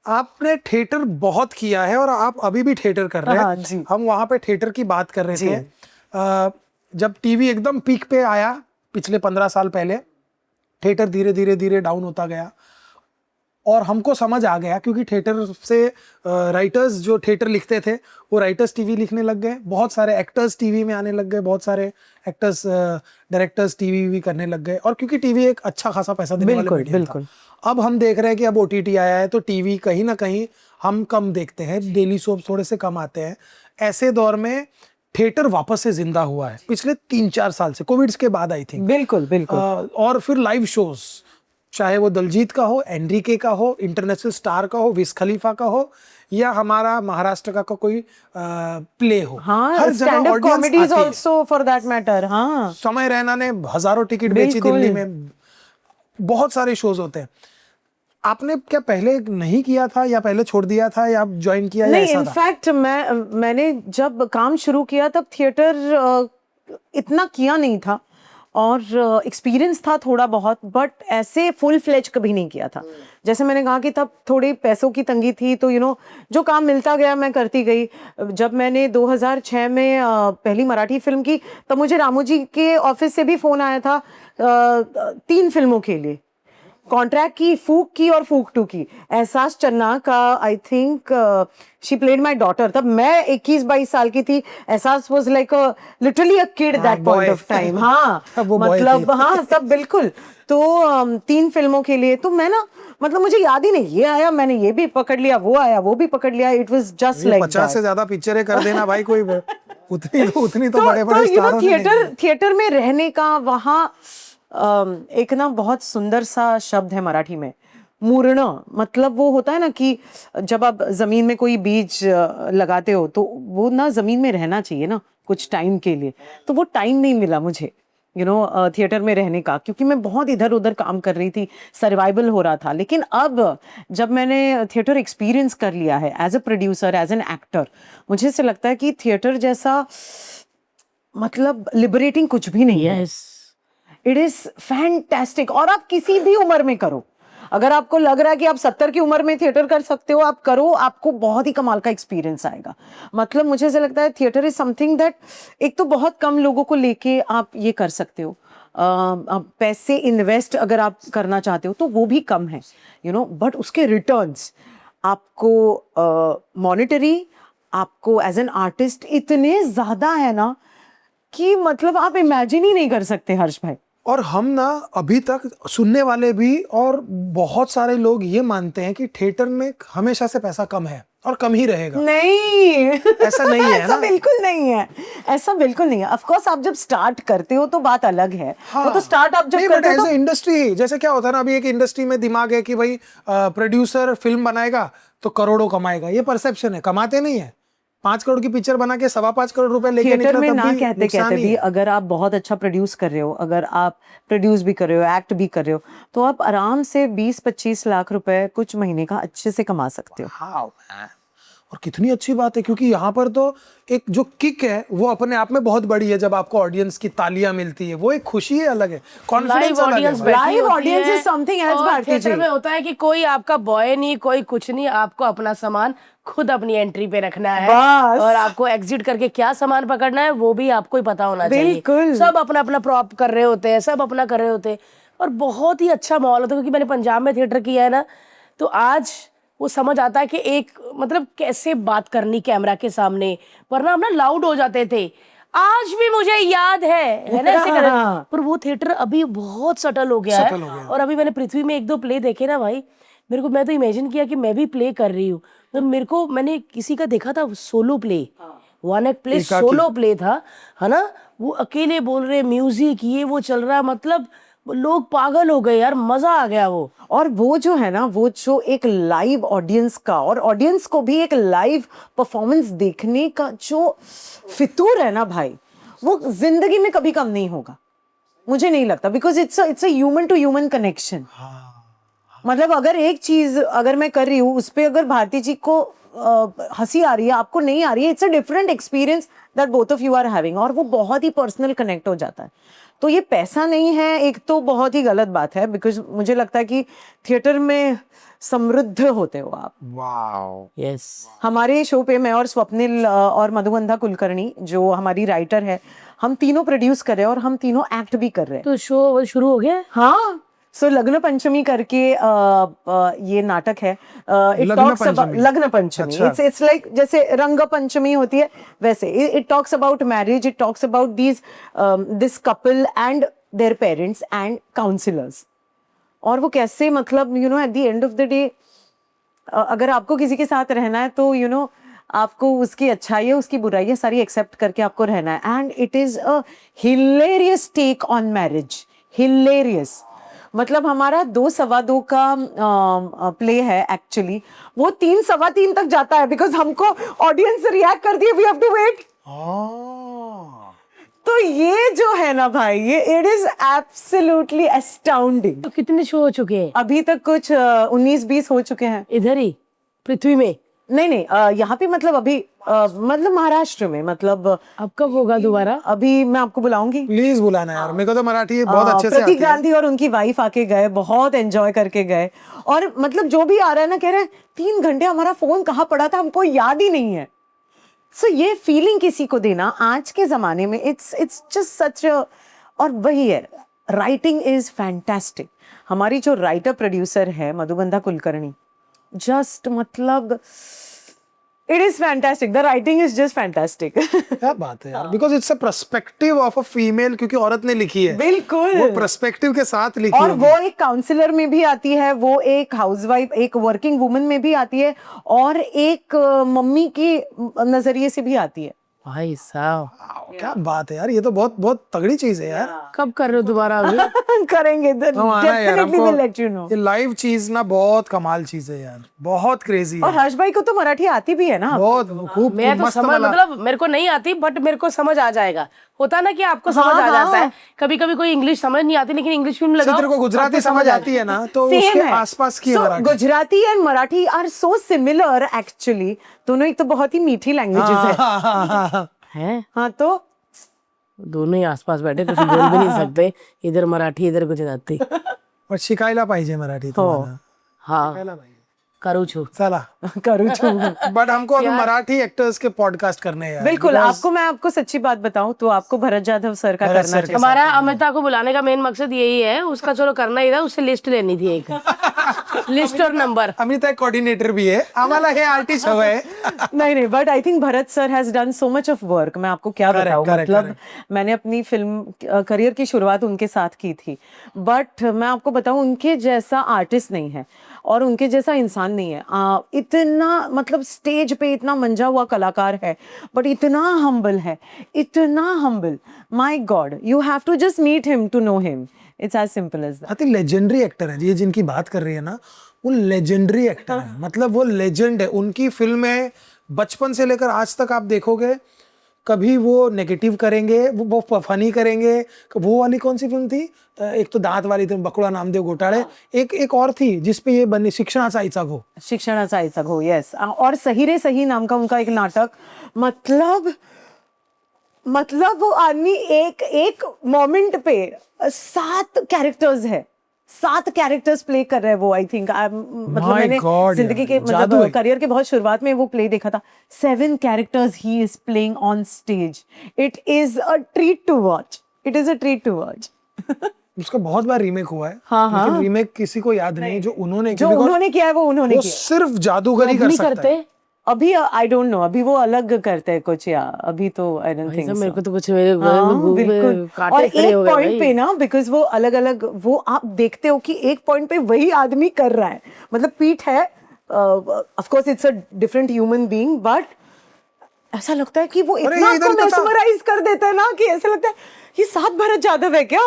आपने थिएटर बहुत किया है और आप अभी भी थिएटर कर रहे हैं। हाँ जी। हम वहाँ पे थिएटर की बात कर रहे थे। जब टीवी एकदम पीक पे आया पिछले 15 साल पहले, थिएटर धीरे धीरे धीरे डाउन होता गया और हमको समझ आ गया, क्योंकि थिएटर से राइटर्स जो थिएटर लिखते थे वो राइटर्स टीवी लिखने लग गए, बहुत सारे एक्टर्स टीवी में आने लग गए, बहुत सारे एक्टर्स डायरेक्टर्स टीवी भी करने लग गए, और क्योंकि टीवी एक अच्छा खासा पैसा देने वाला मीडियम था। अब हम देख रहे हैं कि अब ओटीटी आया है तो टीवी कहीं ना कहीं हम कम देखते हैं, डेली सोप थोड़े से कम आते हैं। ऐसे दौर में थिएटर वापस से जिंदा हुआ है पिछले 3-4 साल से, कोविड के बाद आई थिंक। बिल्कुल और फिर लाइव शोज, चाहे वो दलजीत का हो, एनरिके का हो, इंटरनेशनल स्टार का हो, विज खलीफा का हो, या हमारा महाराष्ट्र का कोई प्ले हो, हाँ, हर जगह audience also for that matter. हाँ, समय रैना ने हजारों टिकट बेची दिल्ली में, बहुत सारे शोज होते हैं। आपने क्या पहले नहीं किया था या पहले छोड़ दिया था या आप ज्वाइन किया? नहीं, इनफैक्ट मैंने जब काम शुरू किया तब थिएटर इतना किया नहीं था और एक्सपीरियंस था थोड़ा बहुत, बट ऐसे फुल फ्लेज कभी नहीं किया था। जैसे मैंने कहा कि तब थोड़ी पैसों की तंगी थी, तो जो काम मिलता गया मैं करती गई। जब मैंने 2006 में पहली मराठी फिल्म की, तब मुझे रामू जी के ऑफिस से भी फ़ोन आया था 3 फिल्मों के लिए कॉन्ट्रैक्ट की, फूक की और फूक 2 की। एहसास चन्ना का I think she played my daughter, तब मैं 21-22 साल की थी। एहसास was like literally a kid that point of time. हाँ, मतलब हाँ, सब बिल्कुल। तो 3 फिल्मों के लिए तो मैं मतलब मुझे याद ही नहीं, ये आया मैंने ये भी पकड़ लिया, वो आया वो भी पकड़ लिया। इट वाज जस्ट लाइक 50 से ज्यादा पिक्चरें कर देना भाई, कोई उतनी तो बड़े स्टारों ने थिएटर में रहने का वहाँ एक बहुत सुंदर सा शब्द है मराठी में, मूर्ण। मतलब वो होता है ना कि जब आप जमीन में कोई बीज लगाते हो तो वो जमीन में रहना चाहिए ना कुछ टाइम के लिए। तो वो टाइम नहीं मिला मुझे थिएटर में रहने का, क्योंकि मैं बहुत इधर उधर काम कर रही थी, सर्वाइवल हो रहा था। लेकिन अब जब मैंने थिएटर एक्सपीरियंस कर लिया है as a producer, as an actor, मुझे ऐसे लगता है कि थिएटर जैसा मतलब लिबरेटिंग कुछ भी नहीं है। It is fantastic. और आप किसी भी उम्र में करो, अगर आपको लग रहा है कि आप 70 की उम्र में थिएटर कर सकते हो, आप करो, आपको बहुत ही कमाल का एक्सपीरियंस आएगा। मतलब मुझे ऐसा लगता है थिएटर इज समथिंग दैट एक तो बहुत कम लोगों को लेके आप ये कर सकते हो। पैसे इन्वेस्ट अगर आप करना चाहते हो तो वो भी कम है, बट उसके रिटर्न्स आपको मॉनिटरी, आपको एज एन आर्टिस्ट इतने ज्यादा है ना कि मतलब आप इमेजिन ही नहीं कर सकते हर्ष भाई। और हम अभी तक सुनने वाले भी और बहुत सारे लोग ये मानते हैं कि थिएटर में हमेशा से पैसा कम है और कम ही रहेगा। नहीं, ऐसा नहीं है ऐसा बिल्कुल नहीं है, ऐसा बिल्कुल नहीं है। ऑफ कोर्स आप जब स्टार्ट करते हो तो बात अलग है। हाँ, वो तो स्टार्ट आप जब करते हो तो इंडस्ट्री, जैसे क्या होता है ना, अभी एक इंडस्ट्री में दिमाग है कि भाई प्रोड्यूसर फिल्म बनाएगा तो करोड़ों कमाएगा, ये परसेप्शन है। कमाते नहीं है। 5 करोड़ की पिक्चर बना के 5.25 करोड़ रुपए लेके निकला, में ना कहते भी अगर आप बहुत अच्छा प्रोड्यूस कर रहे हो, अगर आप प्रोड्यूस भी कर रहे हो, एक्ट भी कर रहे हो, तो आप आराम से 20-25 लाख रुपए कुछ महीने का अच्छे से कमा सकते हो। हाँ, और कितनी अच्छी बात है, क्योंकि यहाँ पर तो एक जो किक है वो अपने आप में बहुत बड़ी है। जब आपको ऑडियंस की तालियां मिलती है, वो एक खुशी है, अलग है, कॉन्फिडेंस अलग है। Live audience is something else. Bharti ji में होता है कि कोई आपका बॉय नहीं, कोई कुछ नहीं, आपको अपना सामान खुद अपनी एंट्री पे रखना है और आपको एग्जिट करके क्या सामान पकड़ना है वो भी आपको ही पता होना चाहिए। सब अपना अपना प्रॉप कर रहे होते हैं, सब अपना कर रहे होते हैं और बहुत ही अच्छा माहौल होता है। क्योंकि मैंने पंजाब में थिएटर किया है ना, तो आज वो समझ आता है कि एक मतलब कैसे बात करनी कैमरा के सामने, वरना हम लाउड हो जाते थे। आज भी मुझे याद है ना ऐसे पर वो थिएटर अभी बहुत सटल हो गया है। और अभी मैंने पृथ्वी में 1-2 प्ले देखे ना भाई, मैं तो इमेजिन किया कि मैं भी प्ले कर रही हूँ। तो मैंने किसी का देखा था solo play, 1 act play, solo play था, है ना, वो अकेले बोल रहे, म्यूजिक ये वो चल रहा, मतलब लोग पागल हो गए यार, मजा आ गया वो। और वो जो है ना, वो जो एक लाइव ऑडियंस का, और ऑडियंस को भी एक लाइव परफॉर्मेंस देखने का जो फितूर है ना भाई, वो जिंदगी में कभी कम नहीं होगा, मुझे नहीं लगता। Because it's a human to human connection. मतलब अगर एक चीज अगर मैं कर रही हूँ, उस पर अगर भारती जी को हंसी आ रही है, आपको नहीं आ रही है, it's a different experience that both of you are having, और वो बहुत ही पर्सनल कनेक्ट हो जाता है। तो ये पैसा नहीं है एक तो बहुत ही गलत बात है, बिकॉज मुझे लगता है कि थिएटर में समृद्ध होते हो आप। वाओ। यस, हमारे शो पे मैं और स्वप्निल और मधुगंधा कुलकर्णी जो हमारी राइटर है, हम तीनों प्रोड्यूस कर रहे हैं और हम तीनों एक्ट भी कर रहे हैं। तो शो शुरू हो गया? हाँ, सो लग्न पंचमी करके ये नाटक है। इट लग्न टॉक्स अबाउट पंचमी। लग्न पंचमी। अच्छा। इट्स लाइक जैसे रंग पंचमी होती है वैसे। It talks about marriage, it talks about this couple and their parents and counsellors, और वो कैसे मतलब you know at the end of the day अगर आपको किसी के साथ रहना है तो यू नो आपको उसकी अच्छाई उसकी बुराई सारी एक्सेप्ट करके आपको रहना है। And it is a hilarious take on marriage, hilarious. मतलब हमारा 2 सवा 2 का प्ले है एक्चुअली, वो 3 सवा 3 तक जाता है बिकॉज हमको ऑडियंस रिएक्ट कर दिए, वी हैव टू वेट। तो ये जो है ना भाई, ये इट इज एब्सोल्युटली एस्टाउंडिंग। तो कितने शो हो चुके हैं? अभी तक कुछ 19-20 हो चुके हैं। इधर ही पृथ्वी में? नहीं, यहाँ पे मतलब अभी मतलब महाराष्ट्र में, मतलब अब कब होगा दोबारा? अभी मैं आपको बुलाऊंगी। प्लीज बुलाना यार, मेरे को तो मराठी बहुत अच्छे से आती प्रतीक है। गांधी और उनकी वाइफ आके गए, बहुत एंजॉय करके गए। और मतलब जो भी आ रहा है ना, कह रहे हैं 3 घंटे हमारा फोन कहाँ पड़ा था हमको याद ही नहीं है। सो ये फीलिंग किसी को देना आज के जमाने में, इट्स जस्ट सच। और वही है, राइटिंग इज फैंटास्टिक। हमारी जो राइटर प्रोड्यूसर है मधुगंधा कुलकर्णी, जस्ट मतलब it is fantastic, the writing is just fantastic. क्या बात है यार, because it's a perspective of a female, क्योंकि औरत ने लिखी है। बिल्कुल, वो पर्सपेक्टिव के साथ लिखी और होगी। वो एक काउंसलर में भी आती है, वो एक हाउसवाइफ, एक वर्किंग वुमन में भी आती है, और एक मम्मी के नजरिए से भी आती है। भाई साहब, क्या बात है यार, ये तो बहुत बहुत तगड़ी चीज है यार। कब कर रहे हो दोबारा अभी? करेंगे, हम आना है यार, डेफिनेटली विल हमको लेट यू नो। ये लाइव चीज ना बहुत कमाल चीज है यार, बहुत क्रेजी और है, हर्ष भाई को तो मराठी आती भी है ना। बहुत खूब मैं तो मस्त समझ, वाला। मतलब मेरे को नहीं आती बट मेरे को समझ आ जाएगा। होता ना कि आपको समझ आ जाता है, कभी कभी कोई इंग्लिश समझ नहीं आती लेकिन इंग्लिश फिल्म लगाओ, तेरे को गुजराती आपको समझ आती है ना, तो Same उसके है। आसपास की है So, Marathi. Gujarati and Marathi are so similar actually. दोनों एक तो बहुत ही मीठी लैंग्वेजेस है। है। हाँ, तो दोनों ही आसपास बैठे तो फिर बोल भी नहीं सकते, इधर मराठी इधर गुजराती। पण शिकायला पाहिजे मराठी तुम्हाला, हाँ, शिकायला पाहिजे। करू छू। चला, करूँ छू। बट हमको अभी मराठी एक्टर्स के पॉडकास्ट करने हैं यार। बिल्कुल, मैं आपको सच्ची बात बताऊं तो आपको भरत जाधव सर का भरत करना सर के चाहिए। हमारा अमिता को बुलाने का मेन मकसद यही है, उसका चलो करना ही था, उससे लिस्ट लेनी थी एक लिस्ट और नंबर। अमिता एक कोऑर्डिनेटर भी है, आम्हाला हे आर्टिस्ट हवं है। नहीं, but I think Bharat sir has done so much of work. मैं आपको क्या बताऊं, मतलब मैंने अपनी फिल्म करियर की शुरुआत उनके साथ की थी, बट मैं आपको बताऊं उनके जैसा आर्टिस्ट नहीं है और उनके जैसा इंसान नहीं है। इतना मतलब स्टेज पे इतना मंजा हुआ कलाकार है, बट इतना हम्बल है, इतना humble. My God, you have to just meet him to know him. It's as simple as that. Legendary actor है ये, जिनकी बात कर रही है ना, वो लेजेंडरी एक्टर है, मतलब वो लेजेंड है। उनकी फिल्में बचपन से लेकर आज तक आप देखोगे, कभी वो नेगेटिव करेंगे, वो फनी करेंगे। वो वाली कौन सी फिल्म थी, एक तो दांत वाली थी, बकुळा नामदेव घोटाळे, एक और थी जिसपे ये बनी, शिक्षणाचा आईचा घो। शिक्षणाचा आईचा घो, यस। और सही रे सही नाम का उनका एक नाटक, मतलब वो आदमी एक मोमेंट पे 7 कैरेक्टर्स है, 7 कैरेक्टर्स प्ले कर रहे हैं वो। आई थिंक मतलब मैंने जिंदगी के मतलब करियर के बहुत शुरुआत में वो प्ले देखा था। 7 characters he is playing on stage. It is a treat to watch, it is a treat to watch. उसका बहुत बार रीमेक हुआ है, हाँ, लेकिन रीमेक किसी को याद नहीं जो उन्होंने किया है, वो उन्होंने किया। सिर्फ जादूगरी कर सकता है। अभी आई डोंट नो, अभी वो अलग करते हैं कुछ, या अभी तो आई डोंट थिंक मेरे को तो कुछ बिल्कुल। और एक पॉइंट पे ना, बिकॉज वो अलग अलग, वो आप देखते हो कि एक पॉइंट पे वही आदमी कर रहा है, मतलब पीठ है, of course it's a different human being, but ऐसा लगता है कि वो इतना आपको मेस्मराइज कर देता है ना कि ऐसा लगता है ये 7 भरत जाधव है क्या?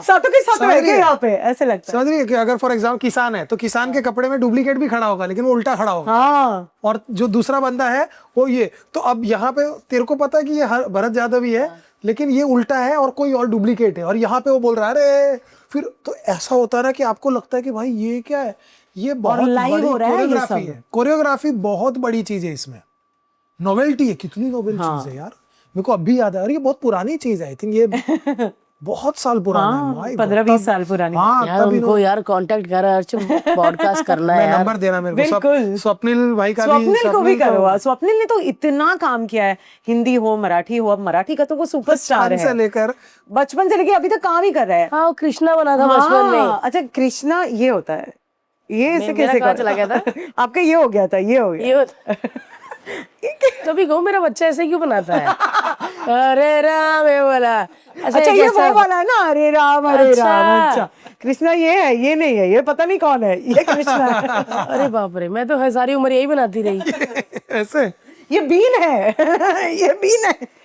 सातों के साथ है क्या यहाँ पे, ऐसे लगता है। समझ रही है कि अगर फॉर एग्जाम्पल किसान है तो किसान के कपड़े में डुप्लीकेट भी खड़ा होगा, लेकिन वो उल्टा खड़ा होगा। हाँ। और जो दूसरा बंदा है वो ये, तो अब यहाँ पे तेरे को पता है कि ये भरत जाधव ही है, लेकिन ये उल्टा है और कोई और डुप्लीकेट है, और यहाँ पे वो बोल रहा है अरे, फिर तो ऐसा होता है ना कि आपको लगता है कि भाई ये क्या है, ये बहुत बड़ी कोरियोग्राफी है। कोरियोग्राफी बहुत बड़ी चीज है, इसमें नोवेल्टी है, कितनी नोवेल चीज है यार। मेरे को अभी याद है, और ये बहुत पुरानी चीज है, आई थिंक ये बहुत साल पुराना है my God, 15-20 साल पुरानी। हाँ यार उनको यार कांटेक्ट कर पॉडकास्ट करना है यार। नंबर देना मेरे को। बिल्कुल। स्वप्निल भाई का भी, स्वप्निल को भी करो। स्वप्निल ने तो इतना काम किया है, हिंदी हो मराठी हो, अब मराठी का तो वो सुपरस्टार बचपन से है, लेकर बचपन से लेके अभी तक काम ही कर रहा है। हाँ वो कृष्णा बना था बचपन में। हाँ, अच्छा कृष्णा ये होता है, ये ऐसे मेरा कैसे कहाँ कर- चला गया था? आपका ये हो गया था, ये हो गया। ये तो भी कहूँ मेरा बच्चा ऐसे क्यों बनाता है? अरे राम ये बोला। अच्छा ये वो वाला है ना, अरे राम हरे अच्छा। राम। अच्छा कृष्णा ये है, ये नहीं है, ये पता नहीं कौन है, ये कृष्णा है। अरे बाप रे, मैं तो है सारी उम्र यही बनाती रही। ऐसे ये बीन है। ये बीन है।